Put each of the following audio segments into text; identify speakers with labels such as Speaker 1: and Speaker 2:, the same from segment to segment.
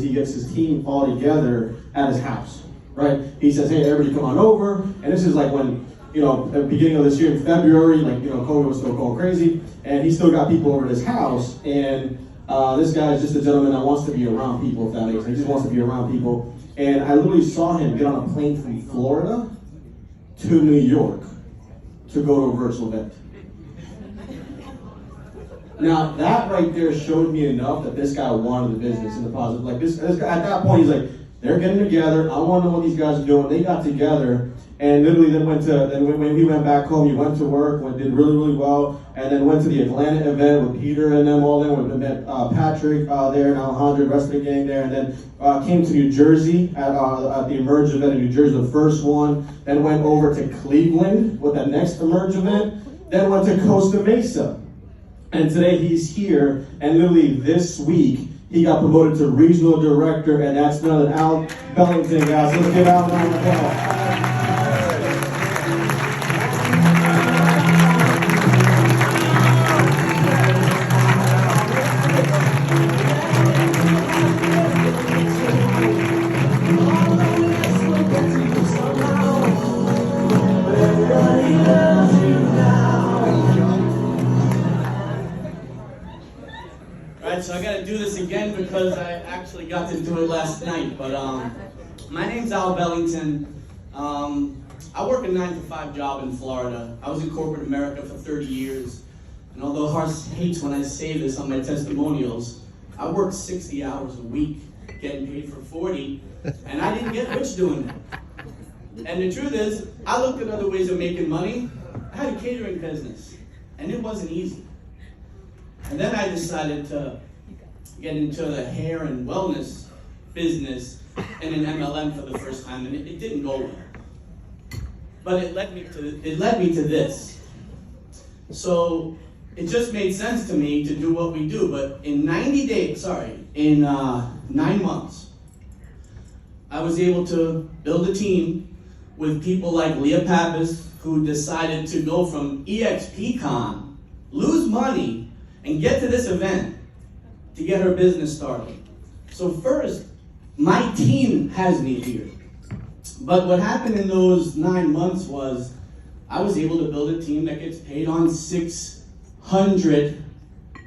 Speaker 1: He gets his team all together at his house, right? He says, hey, everybody come on over. And this is like when, at the beginning of this year in February, COVID was still going crazy. And he still got people over at his house. And this guy is just a gentleman that wants to be around people, if that makes sense. He just wants to be around people. And I literally saw him get on a plane from Florida to New York to go to a virtual event. Now, that right there showed me enough that this guy wanted the business in the positive. Like this guy, at that point, he's like, they're getting together. I want to know what these guys are doing. They got together, and literally then when he went back home, he went to work, did really, really well, and then went to the Atlanta event with Peter and them all there. We met Patrick there and Alejandro, the rest of the gang there, and then came to New Jersey at the Emerge event in New Jersey, the first one. Then went over to Cleveland with the next Emerge event. Then went to Costa Mesa. And today he's here, and literally this week, he got promoted to regional director, and that's none other than Al Bellington, guys. Let's give Al a round of applause.
Speaker 2: So I got to do this again because I actually got to do it last night. But my name's Al Bellington. I work a 9-to-5 job in Florida. I was in corporate America for 30 years. And although Horace hates when I say this on my testimonials, I worked 60 hours a week, getting paid for 40, and I didn't get rich doing that. And the truth is, I looked at other ways of making money. I had a catering business, and it wasn't easy. And then I decided to get into the hair and wellness business in an MLM for the first time, and it didn't go well. But it led me to this. So it just made sense to me to do what we do. But in 9 months, I was able to build a team with people like Leah Pappas, who decided to go from EXPCon, lose money, and get to this event to get her business started. So first, my team has me here. But what happened in those 9 months was I was able to build a team that gets paid on 600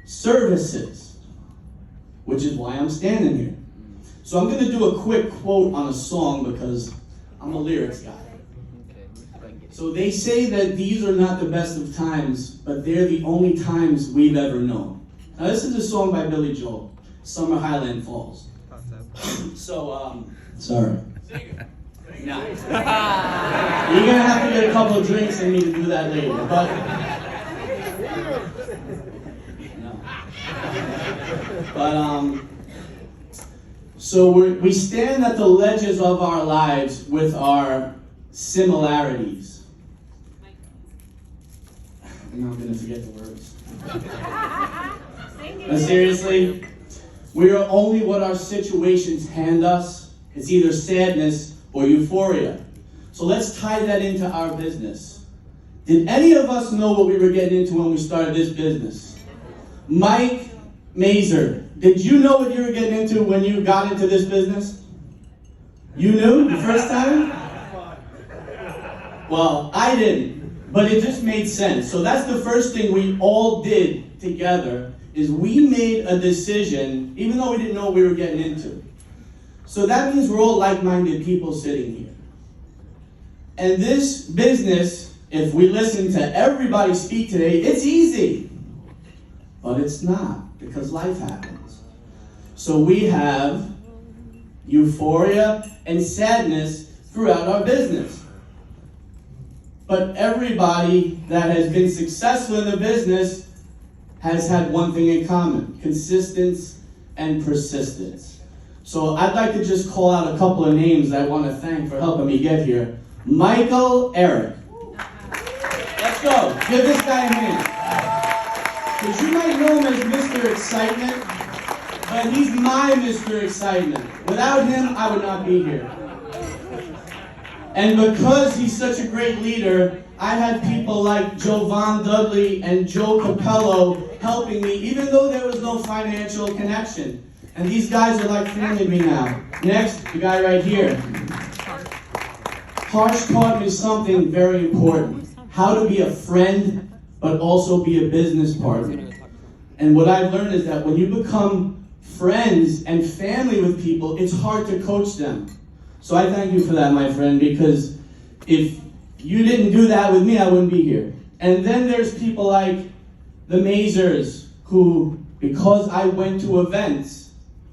Speaker 2: services, which is why I'm standing here. So I'm gonna do a quick quote on a song because I'm a lyrics guy. So they say that these are not the best of times, but they're the only times we've ever known. Now this is a song by Billy Joel, Summer Highland Falls. So, sorry. No. You're gonna have to get a couple of drinks and me to do that later, but no. But so we stand at the ledges of our lives with our similarities. And I'm gonna forget the words. But seriously, we are only what our situations hand us. It's either sadness or euphoria. So let's tie that into our business. Did any of us know what we were getting into when we started this business? Mike Mazer, did you know what you were getting into when you got into this business? You knew the first time? Well, I didn't, but it just made sense. So that's the first thing we all did together, is we made a decision, even though we didn't know what we were getting into. So that means we're all like-minded people sitting here. And this business, if we listen to everybody speak today, it's easy. But it's not, because life happens. So we have euphoria and sadness throughout our business. But everybody that has been successful in the business has had one thing in common: consistency and persistence. So I'd like to just call out a couple of names that I want to thank for helping me get here. Michael Eric. Let's go. Give this guy a hand. Because you might know him as Mr. Excitement, but he's my Mr. Excitement. Without him, I would not be here. And because he's such a great leader, I had people like Jovan Dudley and Joe Capello helping me, even though there was no financial connection. And these guys are like family to me now. Next, the guy right here. Harsh taught me something very important. How to be a friend, but also be a business partner. And what I've learned is that when you become friends and family with people, it's hard to coach them. So I thank you for that, my friend, because if you didn't do that with me, I wouldn't be here. And then there's people like the Mazers, who, because I went to events,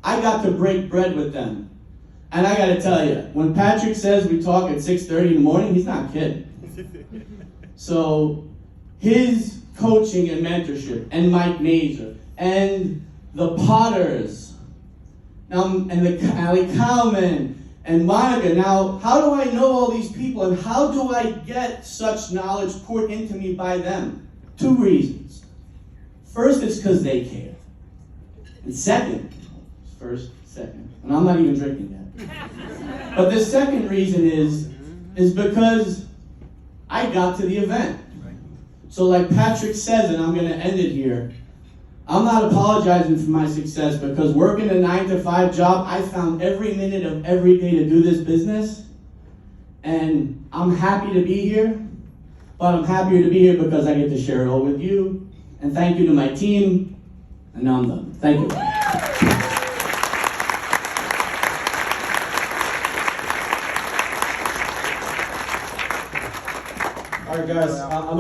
Speaker 2: I got to break bread with them. And I gotta tell you, when Patrick says we talk at 6:30 in the morning, he's not kidding. So his coaching and mentorship, and Mike Mazer, and the Potters, and the Ali Cowman, and Monica. Now, how do I know all these people, and how do I get such knowledge poured into me by them? 2 reasons. First, it's because they care. And second, and I'm not even drinking yet. But the second reason is because I got to the event. So like Patrick says, and I'm going to end it here, I'm not apologizing for my success, because working a 9-to-5 job, I found every minute of every day to do this business. And I'm happy to be here, but I'm happier to be here because I get to share it all with you. And thank you to my team. And now I'm done. Thank you.
Speaker 1: All right, guys, I'm gonna